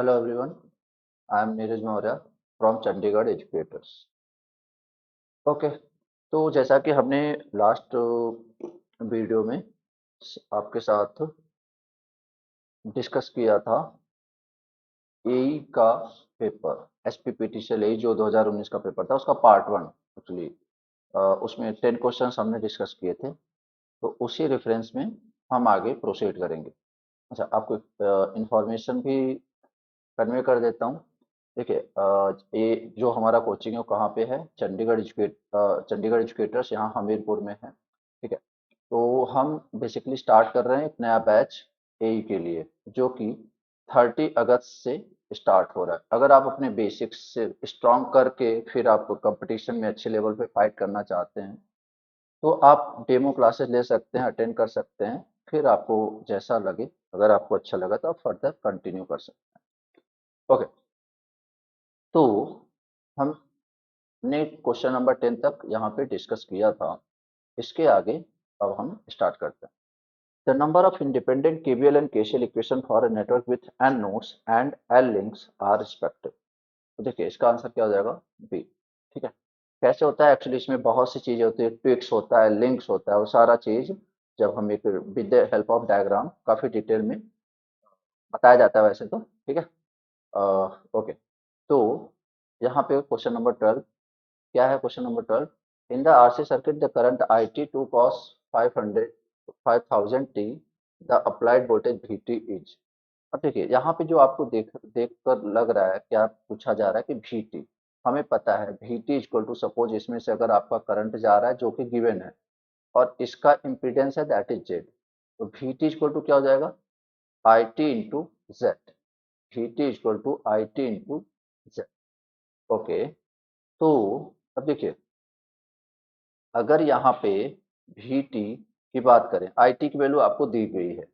Hello everyone, I am Neeraj Maurya from Chandigarh Educators. Okay, तो जैसा कि हमने लास्ट वीडियो में आपके साथ डिस्कस किया था एई का पेपर एसपीपीटी से लेई जो 2019 का पेपर था उसका पार्ट वन एक्चुअली उसमें 10 क्वेश्चंस हमने डिस्कस किए थे। तो उसी रेफरेंस में हम आगे प्रोसीड करेंगे। अच्छा, आपको इंफॉर्मेशन भी कन्वे कर देता हूँ। देखिए, ये जो हमारा कोचिंग है वो कहाँ पे है, चंडीगढ़ एजुकेटर्स यहाँ हमीरपुर में है। ठीक है, तो हम बेसिकली स्टार्ट कर रहे हैं एक नया बैच एई के लिए, जो कि 30 अगस्त से स्टार्ट हो रहा है। अगर आप अपने बेसिक्स से स्ट्रांग करके फिर आप कंपटीशन में अच्छे लेवल पे फाइट करना चाहते हैं तो आप डेमो क्लासेस ले सकते हैं, अटेंड कर सकते हैं। फिर आपको जैसा लगे, अगर आपको अच्छा लगा तो आप फर्दर कंटिन्यू कर सकते हैं। ओके, तो हमने क्वेश्चन नंबर 10 तक यहाँ पे डिस्कस किया था। इसके आगे अब हम स्टार्ट करते हैं। The number of independent KVL and KCL equation for a network with an nodes and L links our respective. तो देखिए, इसका आंसर क्या हो जाएगा, बी। ठीक है, कैसे होता है, एक्चुअली इसमें बहुत सी चीजें होती है, ट्वीट्स होता है, लिंक्स होता है, वो सारा चीज जब हम एक with the help of diagram काफी डिटेल में बताया जाता है वैसे तो। ठीक है, ओके, तो यहाँ पे क्वेश्चन नंबर 12 क्या है। Question number 12, in the RC circuit the current I T two cos 500 5000 T, the applied voltage V T is. अब देखिए, यहाँ पे जो आपको देख देख कर लग रहा है, क्या पूछा जा रहा है कि वी टी, हमें पता है V T equal to, suppose इसमें से अगर आपका करंट जा रहा है जो कि गिवन है और इसका इम्पीडेंस है दैट इज जेड, तो वी टी इक्वल टू क्या हो जाएगा, I T into Z. V T equal to I T into Z. Okay, तो अब देखिए, अगर यहाँ पे वी टी की बात करें, आई टी की वैल्यू आपको दी गई है।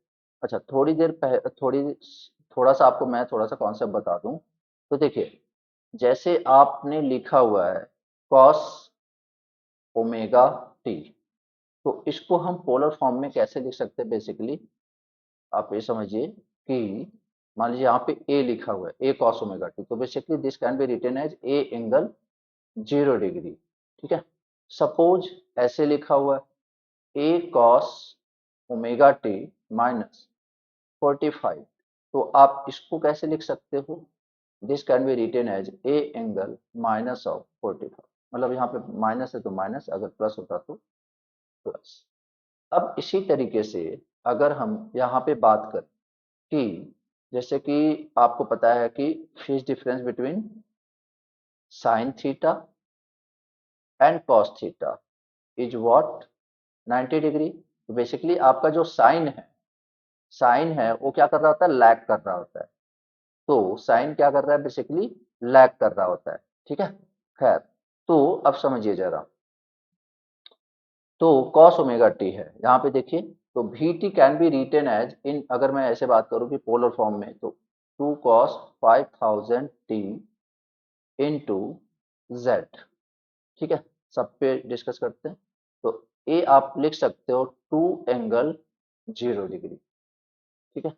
अच्छा, थोड़ी देर पहले थोड़ा सा आपको मैं थोड़ा सा कॉन्सेप्ट बता दूं। तो देखिए, जैसे आपने लिखा हुआ है कॉस ओमेगा टी, तो इसको हम पोलर फॉर्म में कैसे लिख सकते हैं बेसिकली, आप ये समझिए कि मान लीजिए यहाँ पे ए लिखा हुआ है, ए कॉस ओमेगा टी, तो basically this can be written as a angle 0 degree. ठीक है, सपोज ऐसे लिखा हुआ है A cos omega T minus 45, तो आप इसको कैसे लिख सकते हो, this can be written as a angle minus of 45। मतलब यहाँ पे माइनस है तो माइनस, अगर प्लस होता तो प्लस। अब इसी तरीके से अगर हम यहाँ पे बात करें कि जैसे कि आपको पता है कि phase difference between sine theta and cos theta is what, 90 degree. तो बेसिकली आपका जो साइन है वो क्या कर रहा होता है, लैग कर रहा होता है। तो साइन क्या कर रहा है, बेसिकली लैग कर रहा होता है। ठीक है, खैर, तो अब समझिए जरा, तो कॉस ओमेगा टी है यहाँ पे देखिए, तो V T can be written as in, अगर मैं ऐसे बात करूँ कि पोलर फॉर्म में, तो 2 cos 5000 टी इंटू जेड। ठीक है, सब पे डिस्कस करते हैं। तो ए आप लिख सकते हो 2 एंगल 0 डिग्री। ठीक है,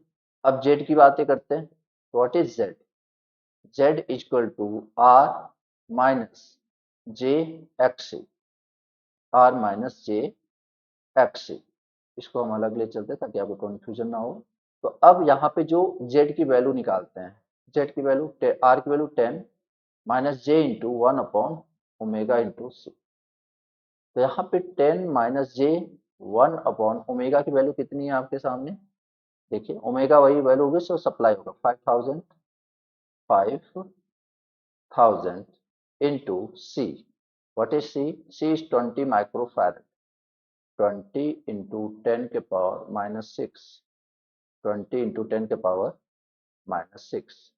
अब जेड की बातें करते हैं। What is Z, Z equal to R minus J X, R minus J X. इसको हम अलग ले चलते हैं ताकि आपको कंफ्यूजन ना हो। तो अब यहाँ पे जो जेड की वैल्यू निकालते हैं, जेड की वैल्यू, आर की value 10 minus J into 1 upon omega into सी। तो यहाँ पे 10 - j 1 अपॉन ओमेगा की वैल्यू कितनी है आपके सामने, देखिए ओमेगा वही वैल्यू होगी, सो सप्लाई होगा 5000 into C. What is C, C is 20 microfarad, 20 × 10⁻⁻6, 20 × 10⁻⁻6,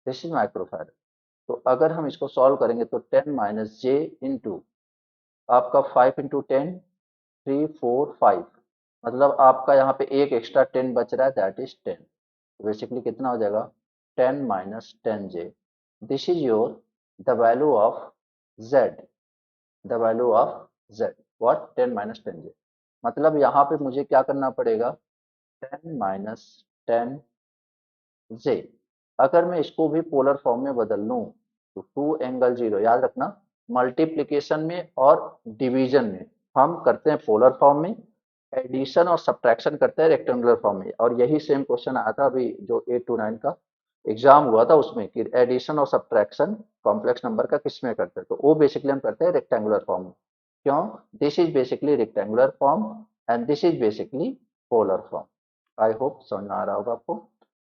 this is microfarad. तो अगर हम इसको सॉल्व करेंगे तो 10 - j इंटू आपका 5 × 10, 3 4 5, मतलब आपका यहाँ पे एक एक्स्ट्रा 10 बच रहा है, दैट इज 10। बेसिकली कितना हो जाएगा, 10 - 10j। This is your the value of z, the value of z, what, 10 - 10j। मतलब यहाँ पे मुझे क्या करना पड़ेगा, 10 - 10j। अगर मैं इसको भी पोलर फॉर्म में बदल लूं तो 2 ∠0, याद रखना मल्टीप्लिकेशन में और डिवीजन में हम करते हैं पोलर फॉर्म में, एडिशन और सब्ट्रैक्शन करते हैं रेक्टेंगुलर फॉर्म में। और यही सेम क्वेश्चन आया था अभी जो 8 to 9 का एग्जाम हुआ था उसमें कि एडिशन और सब्ट्रैक्शन कॉम्प्लेक्स नंबर का किस में करते हैं, तो वो बेसिकली हम करते हैं रेक्टेंगुलर फॉर्म में। क्यों? This is basically rectangular form and this is basically polar form. I hope समझ में आ रहा होगा आपको।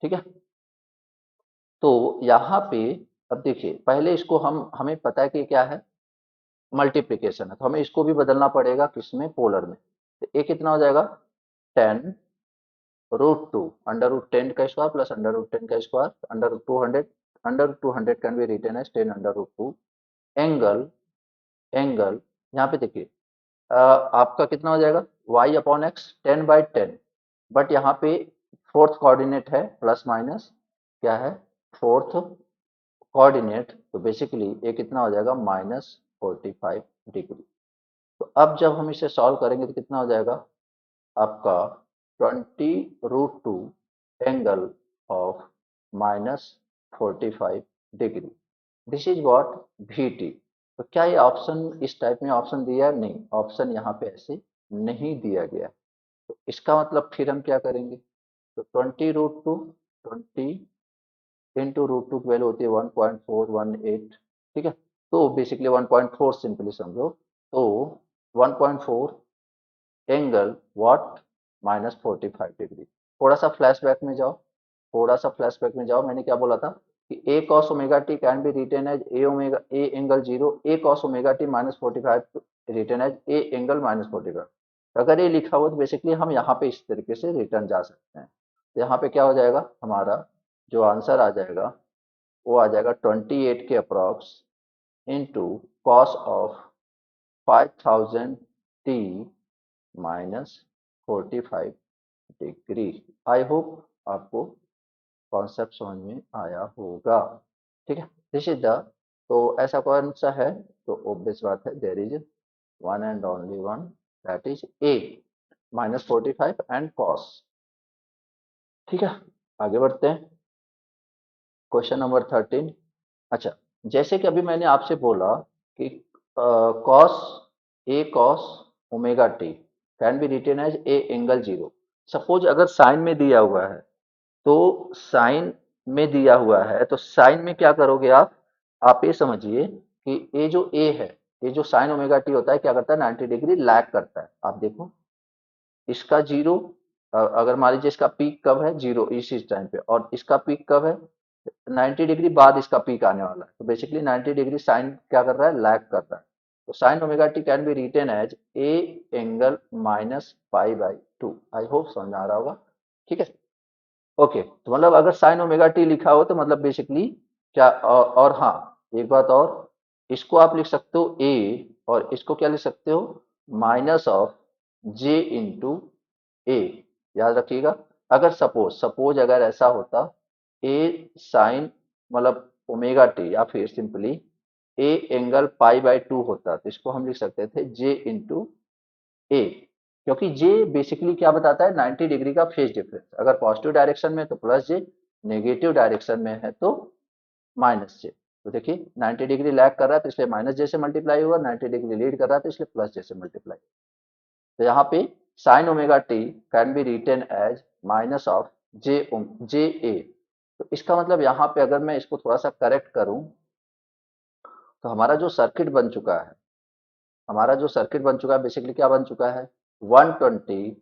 ठीक है, तो यहाँ पे अब देखिए पहले इसको हमें पता है कि क्या है, मल्टीप्लिकेशन है, तो हमें इसको भी बदलना पड़ेगा किसमें, पोलर में। तो ये कितना हो जाएगा, 10√2 √10 का स्क्वायर प्लस √10 का square √200, √200 can be written as 10√2 angle, यहाँ पे देखिए आपका कितना हो जाएगा y/x 10/10, बट यहाँ पे फोर्थ कोऑर्डिनेट है प्लस माइनस, क्या है फोर्थ कोऑर्डिनेट, तो बेसिकली ये कितना हो जाएगा -45 डिग्री। तो अब जब हम इसे सॉल्व करेंगे तो कितना हो जाएगा आपका 20√2 angle of -45 degree. This is what VT। तो क्या ये ऑप्शन इस टाइप में ऑप्शन दिया है? नहीं, ऑप्शन यहाँ पे ऐसे नहीं दिया गया। तो इसका मतलब फिर हम क्या करेंगे, तो 20√2, 20 × √2 की वैल्यू होती है 1.418। ठीक है, तो बेसिकली 1.4 सिंपली समझो, तो 1.4 एंगल व्हाट -45 डिग्री। थोड़ा सा फ्लैशबैक में जाओ, मैंने क्या बोला था कि a cos omega T can be written as a ∠0, a cos omega T -45 written as a ∠−45। अगर ये लिखा हुआ तो बेसिकली हम यहाँ पे इस तरीके से रिटर्न जा सकते हैं। तो यहाँ पे क्या हो जाएगा, हमारा जो आंसर आ जाएगा वो आ जाएगा 28 के approx into cos of 5000t -45 degree. I hope आपको कॉन्सेप्ट समझ में आया होगा। ठीक है, दिस इज द, तो ऐसा कौन सा है, तो ऑब्वियस बात है there is one and only one, that is A -45 and cos. ठीक है, आगे बढ़ते हैं क्वेश्चन नंबर 13। अच्छा, जैसे कि अभी मैंने आपसे बोला कि cos cos omega T can be written as a ∠0। Suppose अगर साइन में दिया हुआ है, तो साइन में दिया हुआ है तो साइन में क्या करोगे आप ये समझिए कि ये जो ए है, ये जो साइन ओमेगा टी होता है क्या करता है, 90 डिग्री लैग करता है। आप देखो इसका जीरो, अगर मान लीजिए इसका पीक कब है, जीरो इसी टाइम पे, और इसका पीक कब है, 90 डिग्री बाद इसका पीक आने वाला है। तो बेसिकली 90 डिग्री साइन क्या कर रहा है, लैग कर रहा है। तो sine omega T can be written as a ∠−π/2। I hope समझ आ रहा होगा। ठीक है, ओके, तो मतलब अगर साइन ओमेगा टी लिखा हो तो मतलब बेसिकली क्या, और हाँ एक बात और, इसको आप लिख सकते हो ए, और इसको क्या लिख सकते हो, -j × a। याद रखिएगा, अगर सपोज अगर ऐसा होता ए साइन मतलब ओमेगा टी, या फिर सिंपली a ∠π/2 होता, तो इसको हम लिख सकते थे j × a, क्योंकि जे बेसिकली क्या बताता है, 90 डिग्री का फेज डिफरेंस। अगर पॉजिटिव डायरेक्शन में तो प्लस जे, नेगेटिव डायरेक्शन में है तो माइनस जे। तो देखिए 90 डिग्री लैग कर रहा है तो इसलिए माइनस जे से मल्टीप्लाई होगा, 90 डिग्री लीड कर रहा है तो इसलिए प्लस जे से मल्टीप्लाई। तो यहाँ पे sine omega T can be written as minus of J A. तो इसका मतलब यहाँ पे अगर मैं इसको थोड़ा सा करेक्ट करूं, तो हमारा जो सर्किट बन चुका है, बेसिकली क्या बन चुका है, 120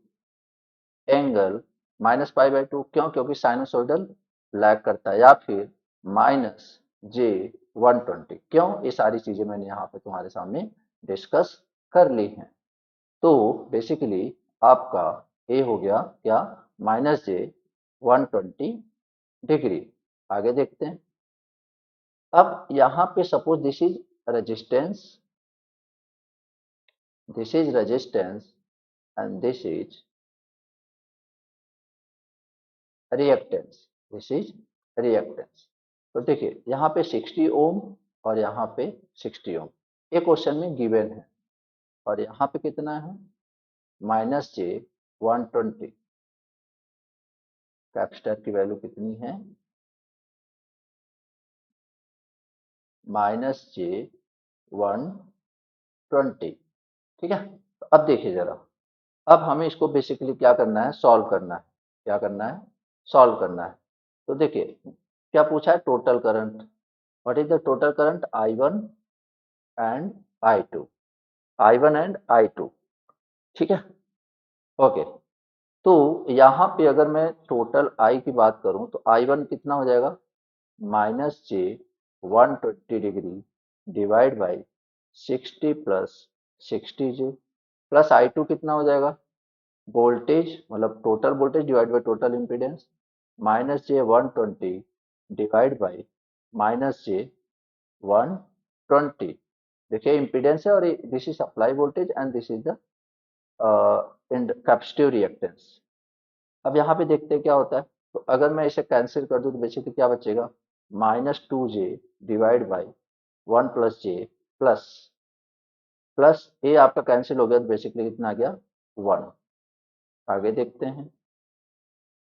एंगल -π/2। क्यों? क्योंकि साइनोसॉइडल लैग करता है, या फिर -j120। क्यों? ये सारी चीजें मैंने यहाँ पे तुम्हारे सामने डिस्कस कर ली हैं। तो बेसिकली आपका ए हो गया क्या, -j120 डिग्री। आगे देखते हैं। अब यहाँ पे suppose resistance this is resistance and this is reactance, this is reactance. तो देखिए यहाँ पे 60 ओम और यहाँ पे 60 ओम, ये क्वेश्चन में गिवन है, और यहाँ पे कितना है, -j120। कैपेसिटर की वैल्यू कितनी है, -j120। ठीक है, तो अब देखिए जरा, अब हमें इसको बेसिकली क्या करना है, सॉल्व करना है। क्या करना है, सॉल्व करना है। तो देखिए क्या पूछा है, total current. What is the total current, I1 and I2, I1 and I2। ठीक है, ओके। तो यहाँ पे अगर मैं टोटल I की बात करूं तो I1 कितना हो जाएगा, -j120 divide by 60 plus 60j, plus I2 कितना हो जाएगा, वोल्टेज मतलब total voltage divide by total impedance, -j120 divide by -j120। देखिए इम्पीडेंस है और this is supply voltage and this is the capacitive reactance. अब यहाँ पे देखते हैं क्या होता है। तो अगर मैं इसे कैंसिल कर दूं तो बेसिकली क्या बचेगा, -2j divide by 1 + j plus plus A आपका कैंसिल हो गया तो बेसिकली कितना आ गया, 1। आगे देखते हैं,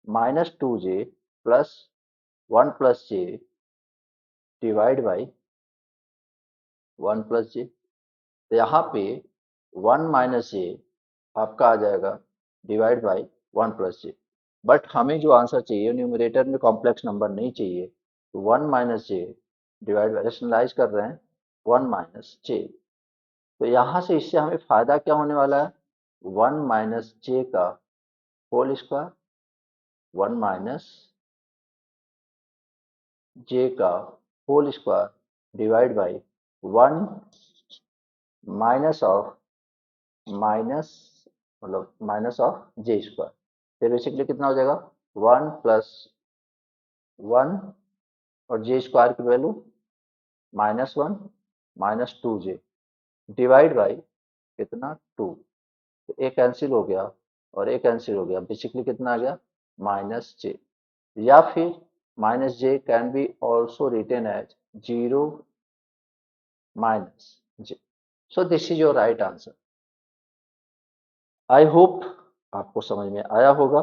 -2j plus 1 + j divide by 1 + j। तो यहाँ पे 1 - j आपका आ जाएगा डिवाइड बाई 1 + j। बट हमें जो आंसर चाहिए न्यूमरेटर में कॉम्प्लेक्स नंबर नहीं चाहिए, तो 1 - j डिवाइड बाई, रेशनलाइज कर रहे हैं, 1 - j। तो यहाँ से इससे हमें फायदा क्या होने वाला है, 1 - j का होल स्क्वायर, 1 - j का whole square divide by 1 - minus मतलब -j²। फिर बेसिकली कितना हो जाएगा, 1 + 1 और j² की वैल्यू -1 -2j डिवाइड बाई कितना, 2। तो एक कैंसिल हो गया और एक कैंसिल हो गया, बेसिकली कितना आ गया, -j। या फिर -j can be also written as 0 - j। So this is your right answer. I hope आपको समझ में आया होगा।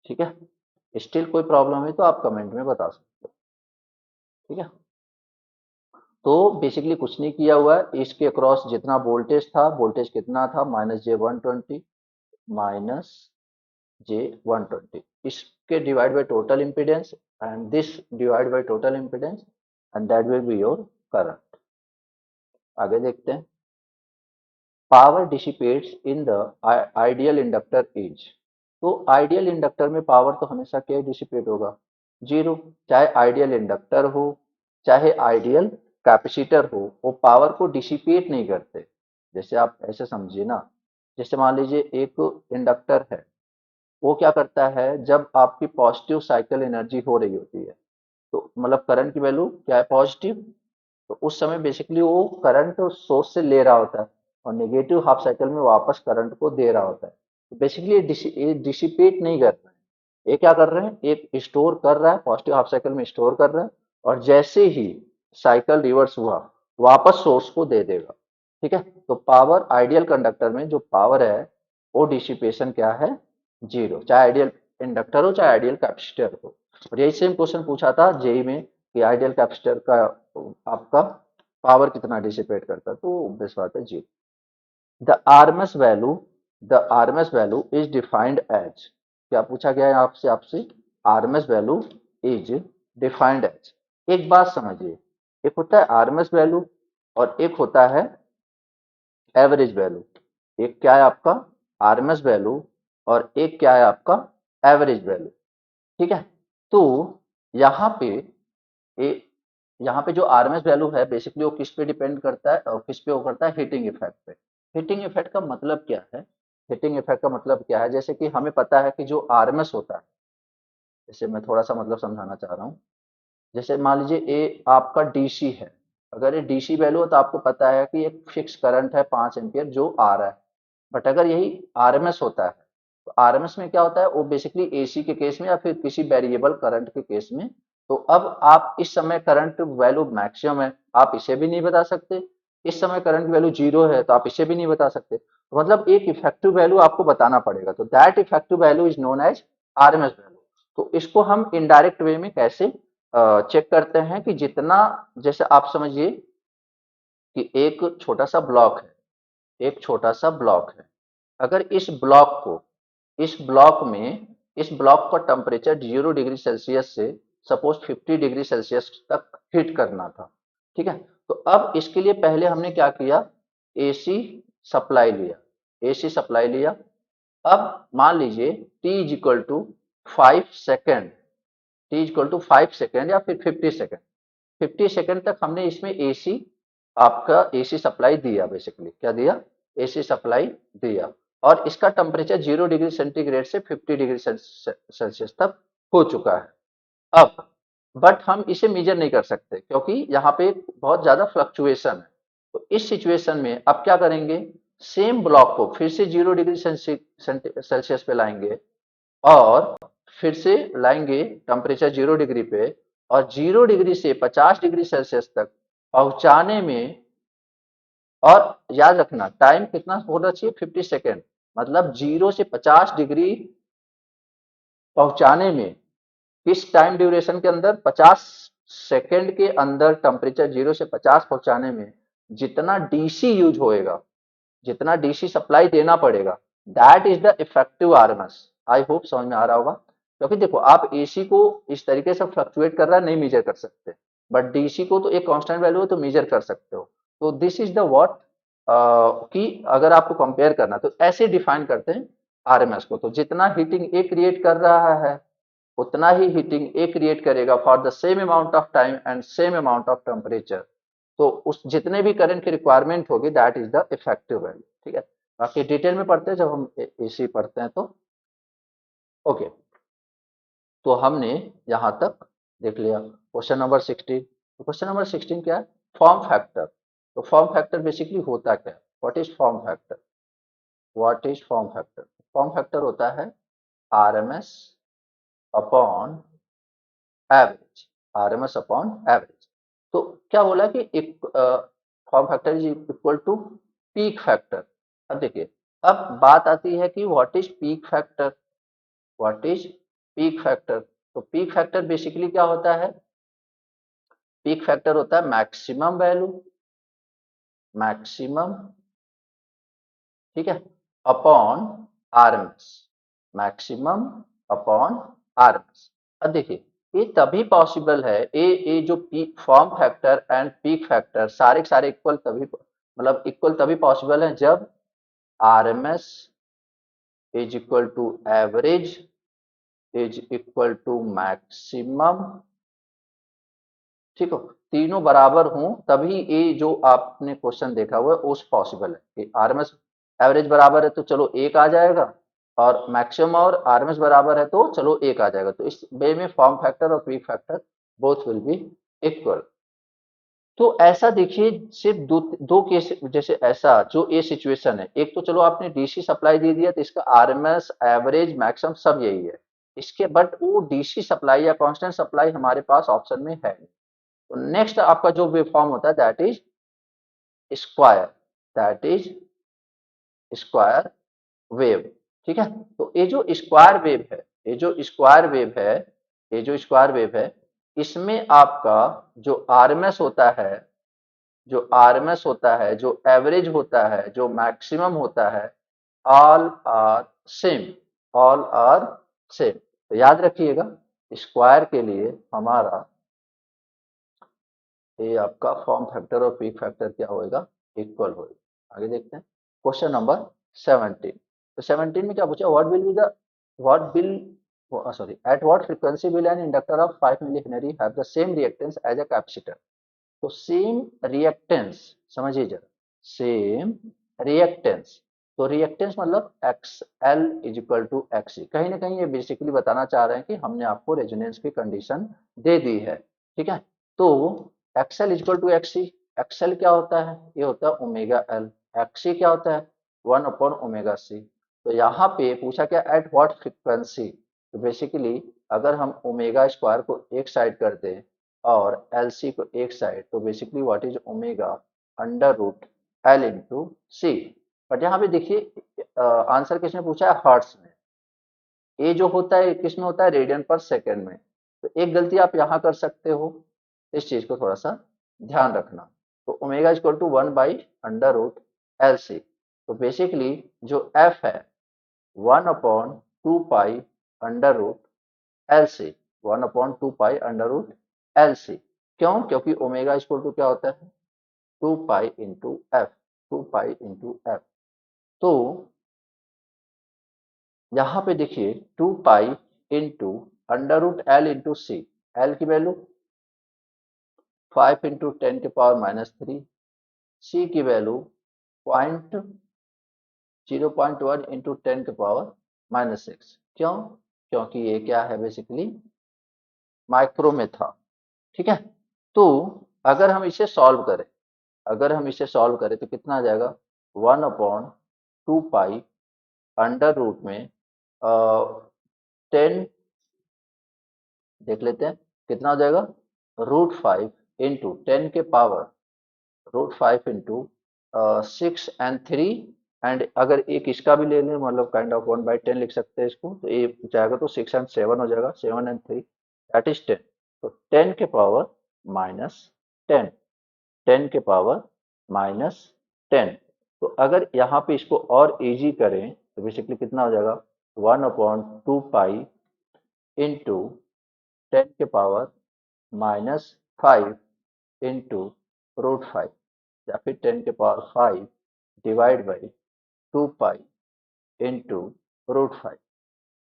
ठीक है, स्टिल कोई प्रॉब्लम है तो आप कमेंट में बता सकते हो। ठीक है, तो बेसिकली कुछ नहीं किया हुआ है, इसके अक्रॉस जितना वोल्टेज था, वोल्टेज कितना था, -j120 -j120, इसके divide by total impedance and this divide by total impedance and that will be your current. आगे देखते हैं, power dissipates in the ideal inductor is. तो आइडियल इंडक्टर में पावर तो हमेशा क्या डिसिपेट होगा, 0। चाहे आइडियल इंडक्टर हो चाहे आइडियल कैपेसिटर हो, वो पावर को डिसिपेट नहीं करते। जैसे आप ऐसे समझिए ना, जैसे मान लीजिए एक इंडक्टर है, वो क्या करता है, जब आपकी पॉजिटिव साइकिल एनर्जी हो रही होती है, तो मतलब करंट की वैल्यू क्या है, पॉजिटिव, तो उस समय बेसिकली वो करंट सोर्स से ले रहा होता है और नेगेटिव हाफ साइकिल में वापस करंट को दे रहा होता है। तो बेसिकली ये डिसिपेट नहीं कर रहे हैं, ये क्या कर रहे हैं, एक स्टोर कर रहा है, पॉजिटिव हाफ साइकिल में स्टोर कर रहा है, और जैसे ही साइकिल रिवर्स हुआ वापस सोर्स को दे देगा। ठीक है, तो पावर आइडियल कंडक्टर में जो पावर है वो डिसिपेशन क्या है, 0, चाहे आइडियल इंडक्टर हो चाहे आइडियल कैपेसिटर हो। और यही सेम क्वेश्चन पूछा था जेई में कि आइडियल कैपेसिटर का आपका पावर कितना डिसिपेट करता है, तो बेस बात है 0। The RMS value, the RMS value is defined as, क्या पूछा गया है आपसे, RMS value is defined as. एक बात समझिए, एक होता है आरएमएस वैल्यू और एक होता है एवरेज वैल्यू। एक क्या है आपका आरएमएस वैल्यू और एक क्या है आपका एवरेज वैल्यू। ठीक है, तो यहाँ पे ए यहाँ पे जो आरएमएस वैल्यू है बेसिकली वो किस पे डिपेंड करता है, और किस पे वो करता है, हीटिंग इफेक्ट पे। हीटिंग इफेक्ट का मतलब क्या है, हीटिंग इफेक्ट का मतलब क्या है, जैसे कि हमें पता है कि जो आरएमएस होता है, जैसे मैं थोड़ा सा मतलब समझाना चाह रहा हूँ। जैसे मान लीजिए ये आपका डीसी है, अगर ये डीसी वैल्यू है तो आपको पता है कि एक फिक्स करंट है 5 एम्पियर जो आ रहा है। बट अगर यही आरएमएस होता है, तो आरएमएस में क्या होता है, वो बेसिकली एसी के केस में या फिर किसी वेरिएबल करंट के केस में, तो अब आप इस समय करंट वैल्यू मैक्सिमम है, आप इसे भी नहीं बता सकते, इस समय करंट वैल्यू 0 है तो आप इसे भी नहीं बता सकते, तो मतलब एक इफेक्टिव वैल्यू आपको बताना पड़ेगा, तो that effective value is known as RMS value. तो इसको हम इनडायरेक्ट वे में कैसे चेक करते हैं कि जितना, जैसे आप समझिए कि एक छोटा सा ब्लॉक है, एक छोटा सा ब्लॉक है। अगर इस ब्लॉक में इस ब्लॉक का टेम्परेचर 0 डिग्री सेल्सियस से सपोज 50 डिग्री सेल्सियस तक हीट करना था। ठीक है, तो अब इसके लिए पहले हमने क्या किया, एसी सप्लाई लिया, एसी सप्लाई लिया। अब मान लीजिए T is equal to 5 second, T is equal to 5 second या फिर 50 सेकेंड, 50 सेकेंड तक हमने इसमें एसी, आपका एसी सप्लाई दिया, बेसिकली क्या दिया, एसी सप्लाई दिया। और इसका टेम्परेचर 0 डिग्री सेंटीग्रेड से 50 डिग्री सेल्सियस तक हो चुका है। अब बट हम इसे मेजर नहीं कर सकते क्योंकि यहाँ पे बहुत ज्यादा फ्लक्चुएशन है। तो इस सिचुएशन में अब क्या करेंगे, सेम ब्लॉक को फिर से 0 डिग्री सेल्सियस पे लाएंगे और फिर से लाएंगे टेम्परेचर 0 डिग्री पे, और 0 डिग्री से 50 डिग्री सेल्सियस तक पहुंचाने में, और याद रखना टाइम कितना होना चाहिए, 50 सेकेंड, मतलब 0 से 50 डिग्री पहुंचाने में किस टाइम ड्यूरेशन के अंदर, 50 सेकेंड के अंदर टेम्परेचर 0 से 50 पहुंचाने में जितना डीसी यूज होएगा, जितना डीसी सप्लाई देना पड़ेगा, that is the effective RMS. I hope समझ में आ रहा होगा। क्योंकि देखो आप एसी को इस तरीके से फ्लक्चुएट कर रहा है नहीं मेजर कर सकते, बट डीसी को तो एक कांस्टेंट वैल्यू है तो मेजर कर सकते हो। तो दिस इज द व्हाट, कि अगर आपको कंपेयर करना तो ऐसे डिफाइन करते हैं आरएमएस को। तो जितना हीटिंग ए क्रिएट कर रहा है उतना ही हीटिंग ए क्रिएट करेगा for the same amount of time and same amount of temperature. तो उस जितने भी करंट की रिक्वायरमेंट होगी that is the effective value. ठीक है, बाकी डिटेल में पढ़ते हैं जब हम एसी पढ़ते हैं तो। ओके, तो हमने यहाँ तक देख लिया क्वेश्चन नंबर 16। तो क्वेश्चन नंबर 16 क्या है, फॉर्म फैक्टर। तो फॉर्म फैक्टर बेसिकली होता क्या है, what is form factor, what is form factor. Form factor होता है RMS upon average, RMS upon average. तो क्या बोला कि एक form factor is equal to peak factor. अब देखिए, अब बात आती है कि what is peak factor, what is peak factor. तो पीक फैक्टर बेसिकली क्या होता है, पीक फैक्टर होता है मैक्सिमम वैल्यू, मैक्सिमम, ठीक है, upon RMS, maximum upon RMS. अब देखिए ये तभी पॉसिबल है, ये जो peak form factor and peak factor सारे के सारे इक्वल तभी, मतलब इक्वल तभी पॉसिबल है जब RMS is equal to average is equal to maximum. ठीक हो, तीनों बराबर हों तभी ये जो आपने क्वेश्चन देखा हुआ है उस पॉसिबल है कि आरएमएस एवरेज बराबर है तो चलो एक आ जाएगा, और मैक्सिमम और आरएमएस बराबर है तो चलो एक आ जाएगा। तो इस वे में फॉर्म फैक्टर और peak factor both will be equal. तो ऐसा देखिए सिर्फ दो दो केस, जैसे ऐसा जो ये सिचुएशन है, एक तो चलो आपने डीसी सप्लाई दे दिया तो इसका आरएमएस एवरेज मैक्सिमम सब यही है इसके, बट वो डीसी सप्लाई या कांस्टेंट सप्लाई हमारे पास ऑप्शन में है। तो नेक्स्ट आपका जो वेव फॉर्म होता है that is square, that is square wave. ठीक है, तो ये जो स्क्वायर वेव है, ये जो स्क्वायर वेव है, ये जो स्क्वायर वेव है, इसमें आपका जो आरएमएस होता है, जो आरएमएस होता है, जो एवरेज होता है, जो मैक्सिमम होता है, all are same, all are same. तो याद रखिएगा स्क्वायर के लिए हमारा ये आपका फॉर्म फैक्टर और पीक फैक्टर क्या होएगा, इक्वल होएगा। आगे देखते हैं क्वेश्चन नंबर 17। तो 17 में क्या पूछा, what will be the, what will, sorry, at what frequency will an inductor of 5 milli henry have the same reactance as a capacitor. तो सेम रिएक्टेंस, समझिए जरा, सेम रिएक्टेंस, तो रिएक्टेंस मतलब X L is equal to X. कहीं ना कहीं ये basically बताना चाह रहे हैं कि हमने आपको रेजोनेंस की कंडीशन दे दी है। ठीक है, तो XL equal to XC, XL क्या होता है, ये होता है ओमेगा एल, एक्सी क्या होता है 1/ओमेगा सी। तो यहाँ पे पूछा क्या, एट व्हाट फ्रीक्वेंसी। तो बेसिकली अगर हम ओमेगा स्क्वायर को एक साइड कर दें और एल सी को एक साइड, तो basically what is omega under root L into C. But यहाँ पे देखिए आंसर किसने पूछा है, हर्ट्स में। ये जो होता है किसमें होता है, रेडियन पर सेकेंड में। तो एक गलती आप यहाँ कर सकते हो, इस चीज को थोड़ा सा ध्यान रखना। तो ओमेगा इक्वल टू 1/√LC। तो बेसिकली जो एफ है 1/2 pi under root LC, 1/2 pi under root LC। क्यों? क्योंकि ओमेगा इक्वल टू क्या होता है 2 pi into F, 2 pi into F. तो यहाँ पे देखिए 2 pi into under root L into C, L की वैल्यू 5 × 10⁻³ सी की वैल्यू 0.1 × 10⁻⁻6। क्यों? क्योंकि ये क्या है बेसिकली माइक्रो में था। ठीक है, तो अगर हम इसे सॉल्व करें, तो कितना आ जाएगा 1/2 पाई अंडर रूट में 10, देख लेते हैं कितना हो जाएगा √5 × 10⁻⁻6 एंड 3। एंड अगर एक इसका भी ले लें, मतलब काइंड ऑफ 1/10 लिख सकते हैं इसको, तो ये जाएगा तो 6 एंड 7 हो जाएगा, 7 एंड 3 दैट इज 10। तो 10⁻⁻10, 10⁻⁻10। तो अगर यहाँ पे इसको और इजी करें तो बेसिकली कितना हो जाएगा 1/2 पाई इंटू 10⁻⁻5 इंटू √5, या फिर 10⁻⁵ डिवाइड बाई 2 पाई इंटू √5।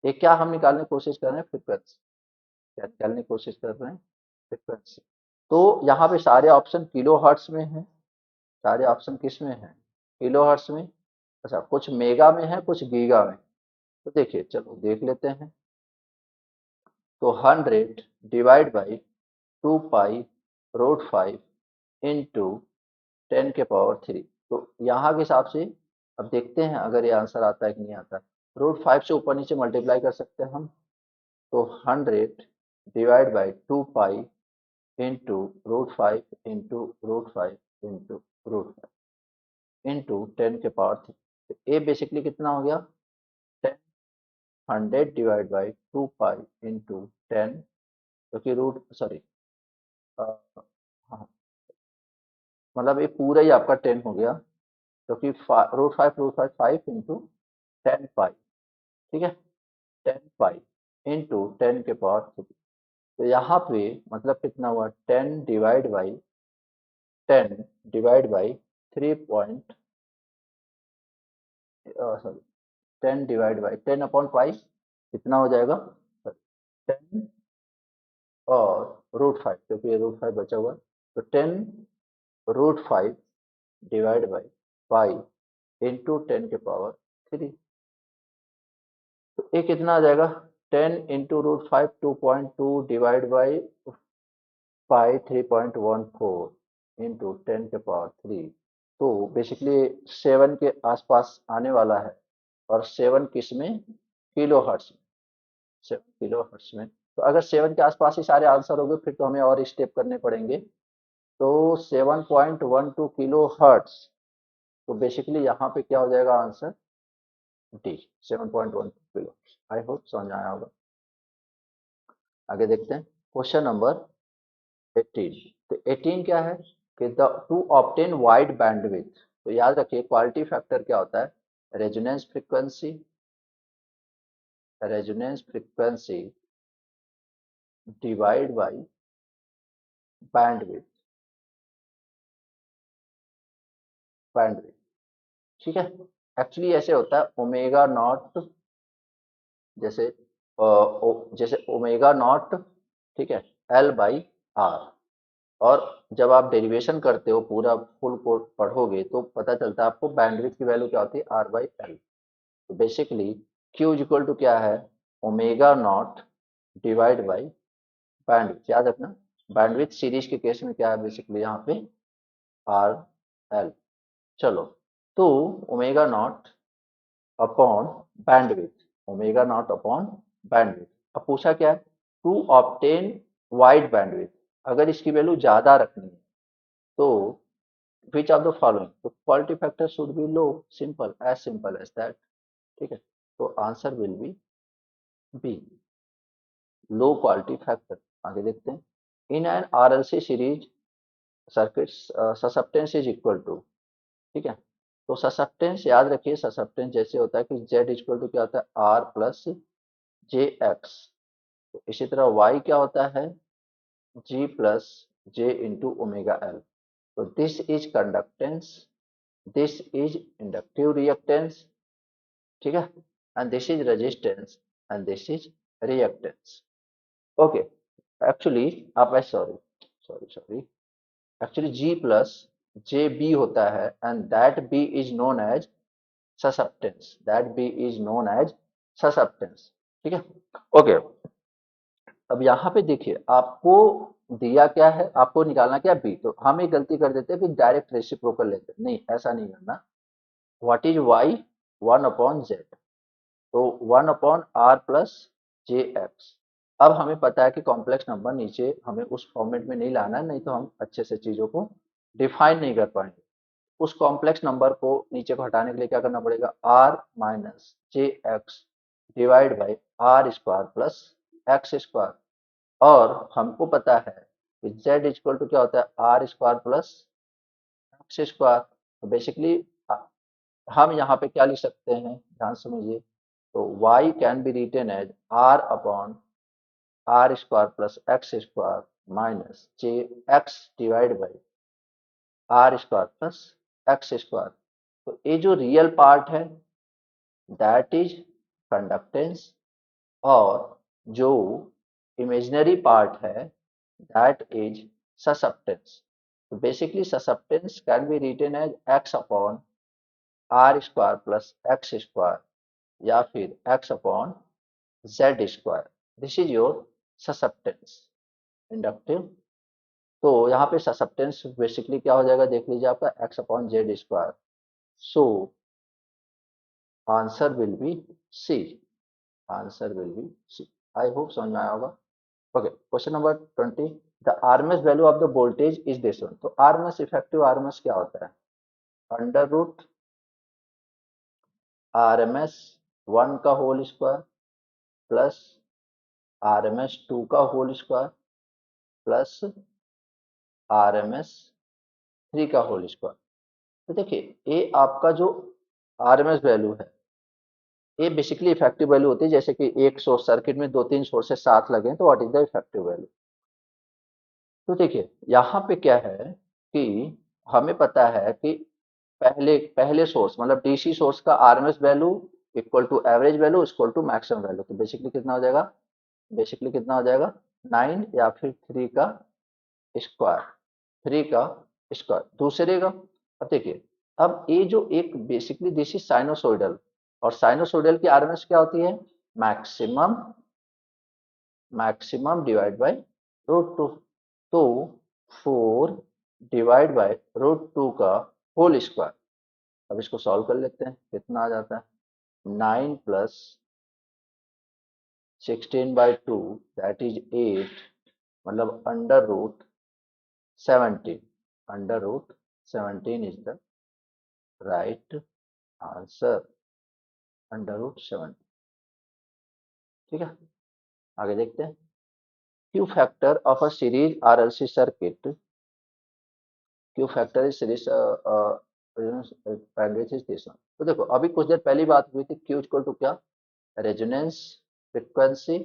ये क्या हम निकालने की कोशिश कर रहे हैं फ्रीक्वेंसी, क्या निकालने की कोशिश कर रहे हैं फ्रीक्वेंसी। तो यहाँ पे सारे ऑप्शन किलो हर्ट्स में हैं, सारे ऑप्शन किस में हैं किलो हर्ट्स में। अच्छा, कुछ मेगा में है, कुछ गीगा में। तो देखिए चलो देख लेते हैं। तो 100 डिवाइड बाई 2 पाई √5 इंटू 10⁻³ तो यहाँ के हिसाब से अब देखते हैं अगर ये आंसर आता है कि नहीं आता है। √5 से ऊपर नीचे मल्टीप्लाई कर सकते हैं हम। तो 100 divide by 2 pi into √5 into √5 into √5 into 10⁻³ तो ये बेसिकली कितना हो गया 10, 100 डिवाइड बाई 2 पाई इंटू 10, क्योंकि रूट सॉरी हाँ, मतलब ये पूरा ही आपका 10 हो गया, क्योंकि √5 5 इंटू 10 पाई। ठीक है, 10 पाई इंटू 10⁻³ तो यहाँ पे मतलब कितना हुआ 10 डिवाइड बाई कितना हो जाएगा 10 और √5, क्योंकि ये √5 बचा हुआ है। तो 10 √5 डिवाइड बाई पाई इंटू 10⁻³ तो ये कितना आ जाएगा 10 × √5 2.2 डिवाइड बाई पाई 3.14 इंटू 10⁻³ तो बेसिकली 7 के आसपास आने वाला है। और 7 किस में किलो हर्ट्स में, 7 किलो हर्ट्स में। तो अगर 7 के आसपास ही सारे आंसर हो गए फिर तो हमें और स्टेप करने पड़ेंगे। तो 7.12 किलो हर्ट्स, तो बेसिकली यहाँ पे क्या हो जाएगा आंसर डी 7.12 किलो। आई होप समझ आया होगा। आगे देखते हैं क्वेश्चन नंबर 18। तो 18 क्या है कि the two obtain wide bandwidth. तो याद रखिए क्वालिटी फैक्टर क्या होता है resonance frequency divide by bandwidth, bandwidth. ठीक है, एक्चुअली ऐसे होता है ओमेगा नॉट, जैसे जैसे ओमेगा नॉट, ठीक है, L/R। और जब आप डेरिवेशन करते हो पूरा फुल को पढ़ोगे तो पता चलता है आपको बैंडविड्थ की वैल्यू क्या होती है R/L। तो बेसिकली Q इक्वल टू क्या है omega naught divide by bandwidth. याद रखना बैंडविड्थ सीरीज के केस में क्या है बेसिकली यहाँ पे RL। चलो, तो omega naught upon bandwidth, omega naught upon bandwidth. अब पूछा क्या है टू ऑब्टेन वाइड बैंडविड्थ। अगर इसकी वैल्यू ज्यादा रखनी है तो विच ऑफ द फॉलोइंग, तो quality factor should be low, simple as that. ठीक है, तो answer will be B, low quality factor. आगे देखते हैं in an RLC series circuit susceptance is equal to, ठीक है। तो ससेप्टेंस याद रखिए, ससेप्टेंस जैसे होता है कि जेड इक्वल टू क्या होता है आर प्लस जे एक्स। तो इसी तरह वाई क्या होता है G plus J into omega L. तो this is conductance, this is inductive reactance, ठीक है, and this is resistance and this is reactance. Okay, actually आप sorry sorry sorry actually G plus J B होता है and that B is known as susceptance, that B is known as susceptance, ठीक है। Okay, अब यहाँ पे देखिए आपको दिया क्या है, आपको निकालना क्या बी। तो हम एक गलती कर देते हैं कि डायरेक्ट रेसिप्रोकल लेते हैं, नहीं ऐसा नहीं करना। What is Y, one upon Z, तो one upon R plus J X. अब हमें पता है कि कॉम्प्लेक्स नंबर नीचे हमें उस फॉर्मेट में नहीं लाना है, नहीं तो हम अच्छे से चीजों को डिफाइन नहीं कर पाएंगे। उस कॉम्प्लेक्स नंबर को नीचे को हटाने के लिए क्या करना पड़ेगा, R minus J X divide by R square plus X square. और हमको पता है कि z इक्वल टू क्या होता है R square plus X square. तो बेसिकली हम यहाँ पे क्या लिख सकते हैं, ध्यान समझिए। तो y can be written as r upon R square plus X square minus J X divide by R square plus X square. तो ये जो रियल पार्ट है दैट इज कंडक्टेंस, और जो इमेजिनरी पार्ट है दैट इज ससेप्टेंस। तो basically susceptance can be written as X upon R square plus X square या फिर X upon Z square. This is your susceptance inductive. तो यहाँ पे ससेप्टेंस बेसिकली क्या हो जाएगा देख लीजिए आपका X upon Z square. So answer will be C, answer will be C. I hope समझ में आया होगा। Okay, question number 20, the RMS value of the voltage is this one. तो आरएमएस इफेक्टिव आरएमएस क्या होता है, अंडर रूट आरएमएस वन का whole square plus RMS two का whole square plus RMS three का होल स्क्वायर। तो देखिए ये आपका जो आरएमएस वैल्यू है ये बेसिकली इफेक्टिव वैल्यू होती है। जैसे कि एक सोर्स सर्किट में दो तीन सोर्सेस साथ लगे तो what is the effective value. तो देखिए यहाँ पे क्या है कि हमें पता है कि पहले पहले सोर्स मतलब डीसी सोर्स का RMS value equal to average value equal to maximum value. तो बेसिकली कितना हो जाएगा, बेसिकली कितना हो जाएगा 9 या फिर 3 का स्क्वायर, 3 का स्क्वायर दूसरे का। अब देखिए अब ये जो एक बेसिकली दिस इज साइनोसोइडल, और साइनोसोइडल की आरएमएस क्या होती है maximum, maximum divide by root two. तो 4 डिवाइड बाय रूट टू का होल स्क्वायर। अब इसको सॉल्व कर लेते हैं, कितना आ जाता है 9 प्लस 16/2 दैट इज 8, मतलब under root 17, under root 17 is the right answer, under root 17, ठीक है। आगे देखते हैं, Q factor of a series RLC circuit, Q factor is series bandwidth is this one. तो देखो अभी कुछ देर पहली बात हुई थी क्यू इक्वल टू क्या, resonance frequency,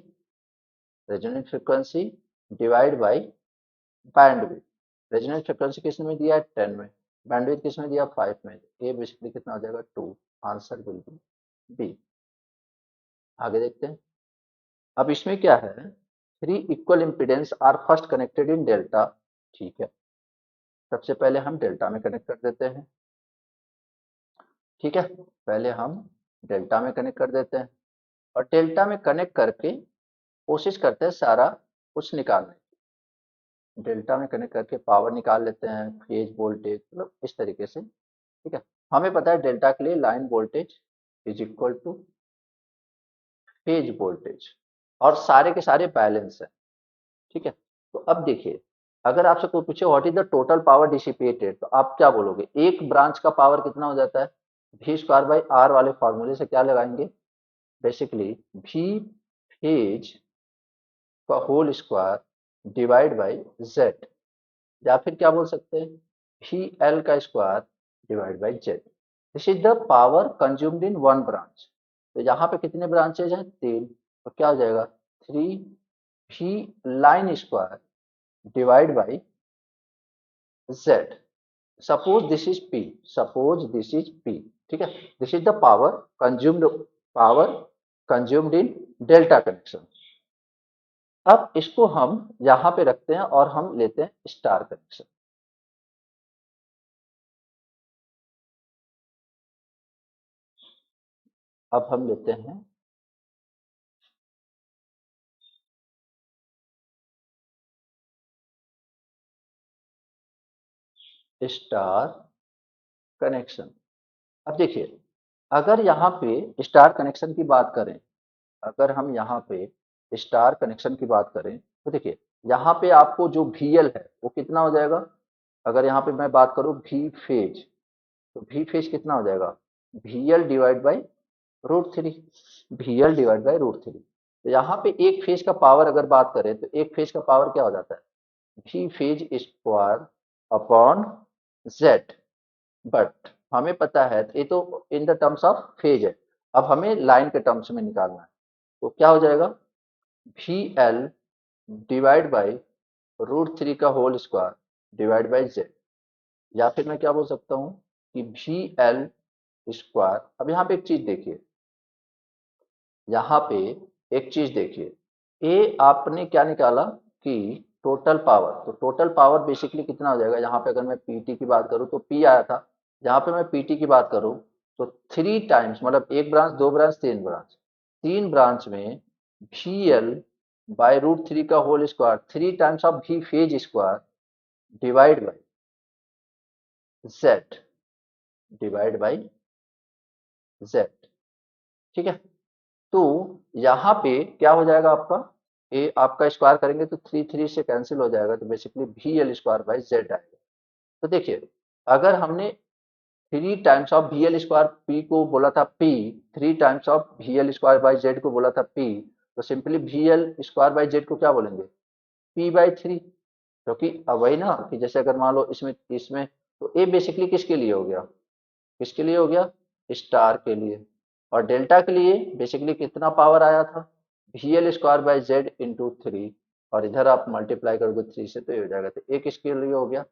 resonance frequency divide by bandwidth. Resonance frequency किसने में दिया है 10 में, बैंडविड्थ किसमें दिया 5 में। ये बेसिकली कितना हो जाएगा 2, आंसर विल बी बी। आगे देखते हैं, अब इसमें क्या है, three equal impedance are first connected in delta, ठीक है। सबसे पहले हम डेल्टा में कनेक्ट कर देते हैं, ठीक है, पहले हम डेल्टा में कनेक्ट कर देते हैं और डेल्टा में कनेक्ट करके कोशिश करते हैं सारा कुछ निकालने की। डेल्टा में कनेक्ट करके पावर निकाल लेते हैं, फेज वोल्टेज, मतलब इस तरीके से, ठीक है। हमें पता है डेल्टा के लिए line voltage is equal two phase voltage, और सारे के सारे बैलेंस है, ठीक है। तो अब देखिए अगर आपसे कोई पूछे what is the total power dissipated, तो आप क्या बोलोगे, एक ब्रांच का पावर कितना हो जाता है, वी स्क्वायर बाई आर वाले फॉर्मूले से क्या लगाएंगे, बेसिकली वी फेज का whole square divide by Z. या फिर क्या बोल सकते हैं, वी एल का square divide by Z. This is the power consumed in one branch. तो यहाँ पे कितने ब्रांचेज हैं, 3। तो क्या हो जाएगा, 3 V line square divide by Z. Suppose this is P, suppose this is P, ठीक है। This is the power consumed in delta connection. अब इसको हम यहां पे रखते हैं और हम लेते हैं स्टार कनेक्शन। अब हम लेते हैं स्टार कनेक्शन। अब देखिए, अगर यहाँ पे स्टार कनेक्शन की बात करें, अगर हम यहाँ पे स्टार कनेक्शन की बात करें, तो देखिए यहाँ पे आपको जो VL है वो कितना हो जाएगा। अगर यहाँ पे मैं बात करूँ V फेज, तो V फेज कितना हो जाएगा, VL divide by √3, VL divide by √3। तो यहाँ पे एक फेज का पावर अगर बात करें तो एक फेज का पावर क्या हो जाता है, V phase square upon Z। But हमें पता है ये तो in the terms of phase है, अब हमें लाइन के टर्म्स में निकालना है। तो क्या हो जाएगा, वी एल डिवाइड बाई √3 का whole square divide by Z. या फिर मैं क्या बोल सकता हूँ कि वी एल स्क्वायर। अब यहाँ पे एक चीज देखिए, यहाँ पे एक चीज देखिए, ए आपने क्या निकाला कि टोटल पावर। तो टोटल पावर बेसिकली कितना हो जाएगा, यहाँ पे अगर मैं पीटी की बात करूँ तो पी आया था, यहाँ पे मैं पीटी की बात करूँ तो 3 टाइम्स, मतलब एक ब्रांच, दो ब्रांच, तीन ब्रांच, तीन ब्रांच में वी एल बाई √3 का whole square 3 times of V phase square divide by Z, divide by Z, ठीक है। तो यहाँ पे क्या हो जाएगा आपका, ए आपका स्क्वायर करेंगे तो 3 से कैंसिल हो जाएगा, तो basically V L square by Z आएगा। तो देखिए, अगर हमने 3 times of V L square P को बोला था P, 3 times of V L square by Z को बोला था पी, तो simply V L square by Z को क्या बोलेंगे, P/3। क्योंकि अब वही ना कि जैसे अगर मान लो इसमें इसमें तो ए बेसिकली किसके लिए हो गया, किसके लिए हो गया, स्टार के लिए। और डेल्टा के लिए बेसिकली कितना पावर आया था, VL² बाई जेड इंटू 3। और इधर आप मल्टीप्लाई करोगे 3 से तो ये हो जाएगा। तो एक किसके लिए हो गया,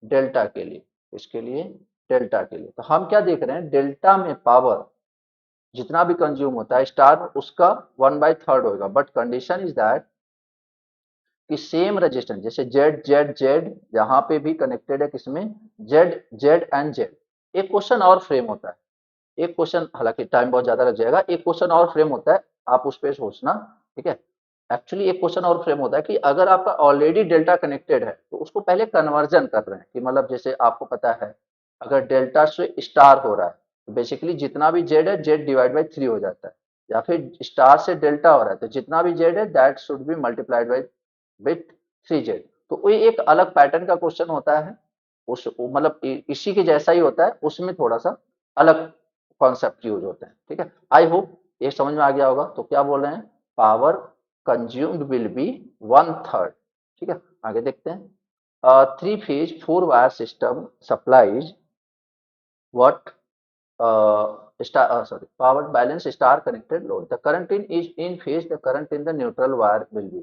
डेल्टा के लिए, इसके लिए, डेल्टा के लिए। तो हम क्या देख रहे हैं, डेल्टा में पावर जितना भी कंज्यूम होता है स्टार में उसका 1/3 होगा। बट कंडीशन इज दैट कि सेम रेजिस्टेंस, जैसे जेड जेड जेड यहाँ पे भी कनेक्टेड है किसमें, जेड जेड एंड जेड। एक क्वेश्चन और फ्रेम होता है, एक क्वेश्चन, हालांकि टाइम बहुत ज्यादा लग जाएगा, एक क्वेश्चन और फ्रेम होता है, आप उस पर सोचना, ठीक है। एक्चुअली एक क्वेश्चन और फ्रेम होता है कि अगर आपका ऑलरेडी डेल्टा कनेक्टेड है तो उसको पहले कन्वर्जन कर रहे हैं, कि मतलब जैसे आपको पता है अगर डेल्टा से स्टार हो रहा है तो बेसिकली जितना भी जेड है जेड डिवाइड बाई 3 हो जाता है। या फिर स्टार से डेल्टा हो रहा है तो जितना भी जेड है that should be multiplied by with 3Z। तो वो एक अलग पैटर्न का क्वेश्चन होता है, उस मतलब इसी के जैसा ही होता है, उसमें थोड़ा सा अलग कॉन्सेप्ट यूज होते हैं, ठीक है। आई होप ये समझ में आ गया होगा। तो क्या बोल रहे हैं, पावर कंज्यूम्ड विल बी 1/3, ठीक है। आगे देखते हैं, 3 phase 4 wire system supplies what star sorry power balance star connected load, the current in is in phase, the current in the neutral wire will be।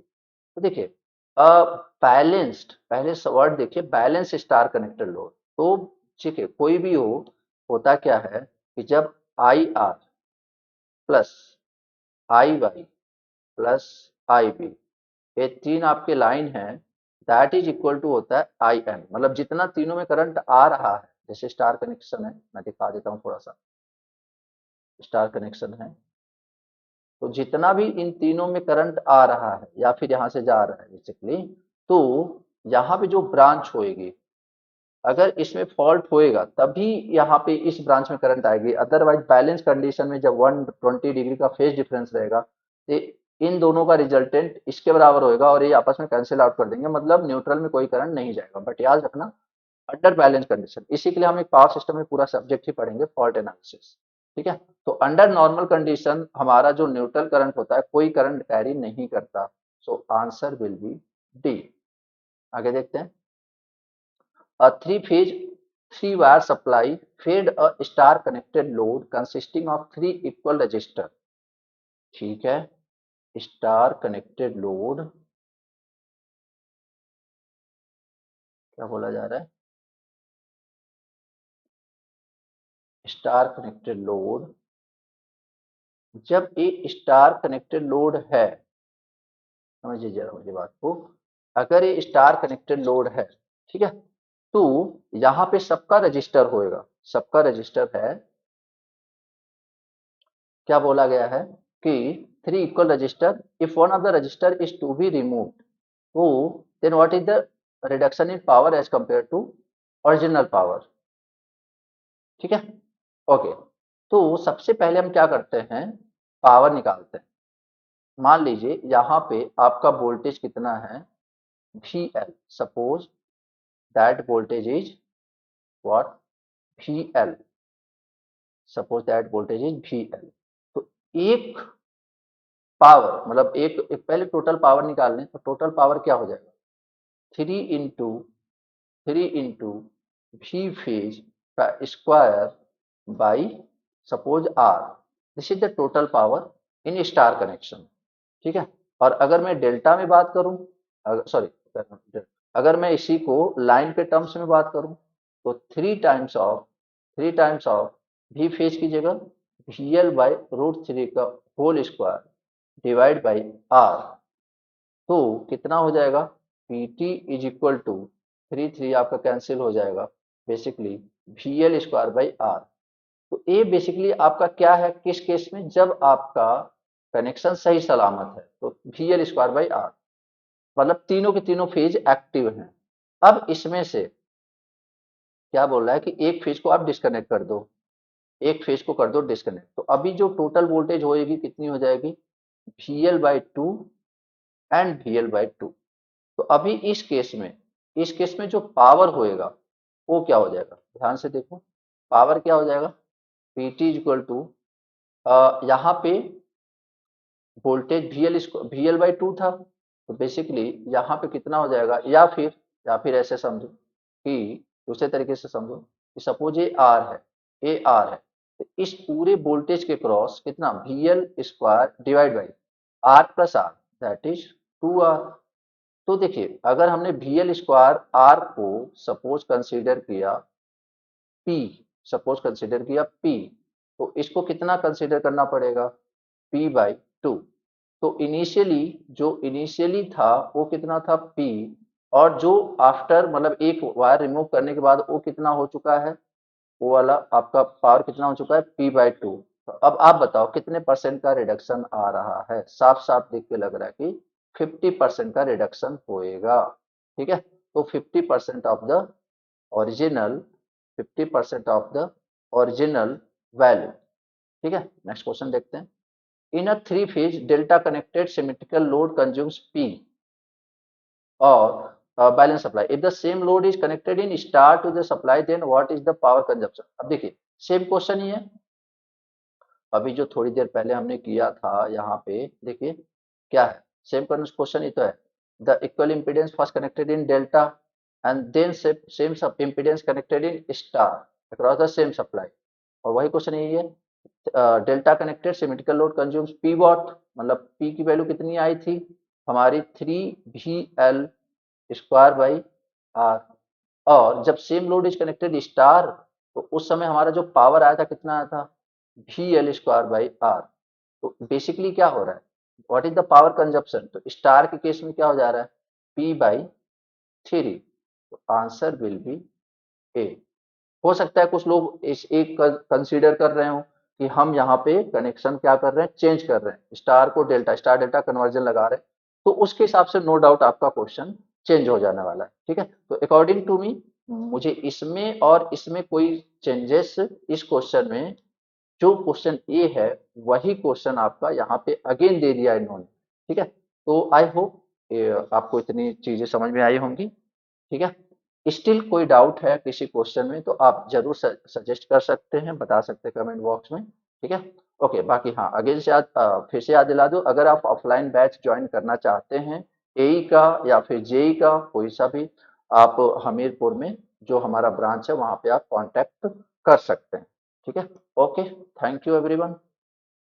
तो देखिए बैलेंस्ड, पहले word देखिए, balance star connected load. तो ठीक है, कोई भी हो, होता क्या है कि जब IR plus IY plus IB, ये तीन आपके लाइन है, दैट इज इक्वल टू होता है IN। मतलब जितना तीनों में करंट आ रहा है, जैसे स्टार कनेक्शन है, मैं दिखा देता हूँ थोड़ा सा, स्टार कनेक्शन है तो जितना भी इन तीनों में करंट आ रहा है या फिर यहाँ से जा रहा है बेसिकली, तो यहाँ पे जो ब्रांच होएगी, अगर इसमें फॉल्ट होएगा तभी यहाँ पे इस ब्रांच में करंट आएगी। अदरवाइज बैलेंस कंडीशन में जब 120 डिग्री का फेज डिफरेंस रहेगा तो इन दोनों का रिजल्टेंट इसके बराबर होएगा और ये आपस में कैंसिल आउट कर देंगे, मतलब न्यूट्रल में कोई करंट नहीं जाएगा। बट याद रखना अंडर बैलेंस कंडीशन, इसी के लिए हम एक पावर सिस्टम में पूरा सब्जेक्ट ही पढ़ेंगे, फॉल्ट एनालिसिस, ठीक है। तो अंडर नॉर्मल कंडीशन हमारा जो न्यूट्रल करंट होता है कोई करंट कैरी नहीं करता। सो आंसर विल बी डी। आगे देखते हैं, A three-phase, three-wire supply fed a star-connected load consisting of three equal resistors. ठीक है, स्टार कनेक्टेड लोड क्या बोला जा रहा है, स्टार कनेक्टेड लोड, जब ये स्टार कनेक्टेड लोड है, समझिए जरा मुझे बात को, अगर ये स्टार कनेक्टेड लोड है, ठीक है, तो यहाँ पे सबका रजिस्टर होएगा, सबका रजिस्टर है, क्या बोला गया है कि three equal resistor, if one of the resistor is to be removed, तो then what is the reduction in power as compare to original power, ठीक है, ओके। तो सबसे पहले हम क्या करते हैं, पावर निकालते हैं। मान लीजिए यहाँ पे आपका वोल्टेज कितना है, VL, suppose that voltage is what, VL, suppose that voltage is VL। तो एक पावर मतलब एक पहले टोटल पावर निकाल लें, तो टोटल पावर क्या हो जाएगा, थ्री इंटू वी फेज का square by suppose R, this is the total power in star connection, ठीक है। और अगर मैं डेल्टा में बात करूं, सॉरी, अगर मैं इसी को लाइन के टर्म्स में बात करूं, तो three times of V phase की जगह VL/√3 का whole square divide by R, तो कितना हो जाएगा, PT is equal to three three आपका कैंसिल हो जाएगा, बेसिकली VL² बाई आर। तो ये बेसिकली आपका क्या है, किस केस में, जब आपका कनेक्शन सही सलामत है, तो VL² बाई आर, मतलब तीनों के तीनों फेज एक्टिव हैं। अब इसमें से क्या बोल रहा है कि एक फेज को आप डिस्कनेक्ट कर दो, एक फेज को कर दो डिस्कनेक्ट, तो अभी जो टोटल वोल्टेज होएगी कितनी हो जाएगी, VL/2 एंड VL/2। तो अभी इस केस में जो पावर होएगा वो क्या हो जाएगा, ध्यान से देखो, पावर क्या हो जाएगा, PT इज इक्वल टू, यहाँ पे वोल्टेज VL/2 था, तो बेसिकली यहाँ पे कितना हो जाएगा, या फिर ऐसे समझो कि दूसरे तरीके से समझो कि सपोज ये आर है, तो इस पूरे वोल्टेज के क्रॉस कितना, VL² divide by R+R, that is 2R। तो देखिए अगर हमने VL² R को P सपोज कंसीडर किया P, तो इसको कितना कंसीडर करना पड़ेगा, P/2। तो इनिशियली था वो कितना था P, और जो आफ्टर मतलब एक वायर रिमूव करने के बाद वो कितना हो चुका है, वो वाला आपका पावर कितना हो चुका है, P/2। तो अब आप बताओ कितने परसेंट का रिडक्शन आ रहा है, साफ साफ देख के लग रहा है कि 50% का रिडक्शन होएगा, ठीक है। तो 50% of the original 50% of the original value, ठीक है। नेक्स्ट क्वेश्चन देखते हैं। In a three phase delta connected symmetrical load consumes P और balance supply, if the same load is connected in star to the supply, then what is the power consumption. अब देखिए same question ही है, अभी जो थोड़ी देर पहले हमने किया था, यहाँ पे देखिए क्या है, सेम क्वेश्चन ही तो है, the equal impedance first connected in delta and then same सब impedance connected in star across the same supply, और वही क्वेश्चन यही है, delta connected symmetrical load consumes P watt, मतलब P की वैल्यू कितनी आई थी हमारी, 3VL² बाई आर, और जब same load is connected star, तो उस समय हमारा जो पावर आया था कितना आया था, VL² बाई आर। तो बेसिकली क्या हो रहा है, what is the power consumption, तो स्टार के केस में क्या हो जा रहा है, P/3, तो आंसर विल बी ए। हो सकता है कुछ लोग इस एक कंसीडर कर रहे हो कि हम यहाँ पे कनेक्शन क्या कर रहे हैं, चेंज कर रहे हैं, स्टार को डेल्टा, स्टार डेल्टा कन्वर्जन लगा रहे हैं, तो उसके हिसाब से नो डाउट आपका क्वेश्चन चेंज हो जाने वाला है, ठीक है। तो अकॉर्डिंग टू मी, मुझे इसमें और इसमें कोई चेंजेस, इस क्वेश्चन में जो क्वेश्चन ए है वही क्वेश्चन आपका यहाँ पे अगेन दे दिया इन्होंने, ठीक है। तो आई होप आपको इतनी चीजें समझ में आई होंगी, ठीक है। स्टिल कोई डाउट है किसी क्वेश्चन में तो आप जरूर सजेस्ट कर सकते हैं, बता सकते हैं कमेंट बॉक्स में, ठीक है। ओके, बाकी हाँ अगेन से फिर से याद दिला दूं, अगर आप ऑफलाइन बैच ज्वाइन करना चाहते हैं एई का या फिर जेई का कोई सा भी, आप हमीरपुर में जो हमारा ब्रांच है वहां पे आप कांटेक्ट कर सकते हैं। ठीक है, ओके, थैंक यू एवरीवन।